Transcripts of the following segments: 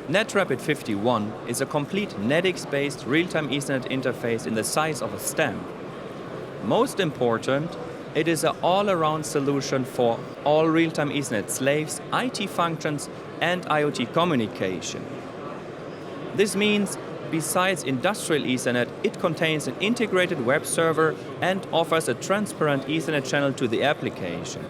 netRAPID 51 is a complete NetX-based real-time Ethernet interface in the size of a stamp. Most important, it is an all-around solution for all real-time Ethernet slaves, IT functions, and IoT communication. This means, besides industrial Ethernet, it contains an integrated web server and offers a transparent Ethernet channel to the application.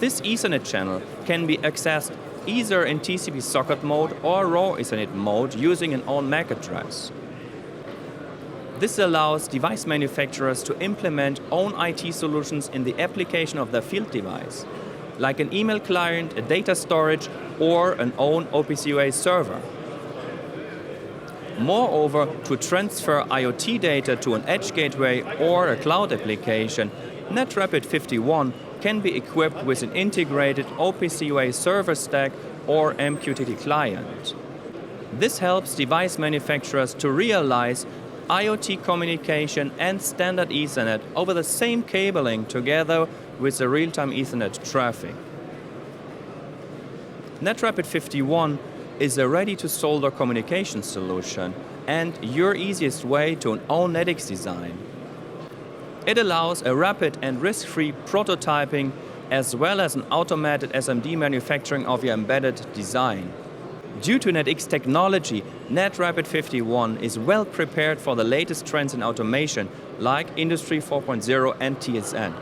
This Ethernet channel can be accessed either in TCP socket mode or raw Ethernet mode using an own MAC address. This allows device manufacturers to implement own IT solutions in the application of their field device, like an email client, a data storage, or an own OPC server. Moreover, to transfer IoT data to an edge gateway or a cloud application, netRAPID 51 can be equipped with an integrated OPC server stack or MQTT client. This helps device manufacturers to realize IoT communication and standard Ethernet over the same cabling together with the real-time Ethernet traffic. netRAPID 51 is a ready-to-solder communication solution and your easiest way to an own NetX design. It allows a rapid and risk-free prototyping as well as an automated SMD manufacturing of your embedded design. Due to NetX technology, netRAPID 51 is well prepared for the latest trends in automation like Industry 4.0 and TSN.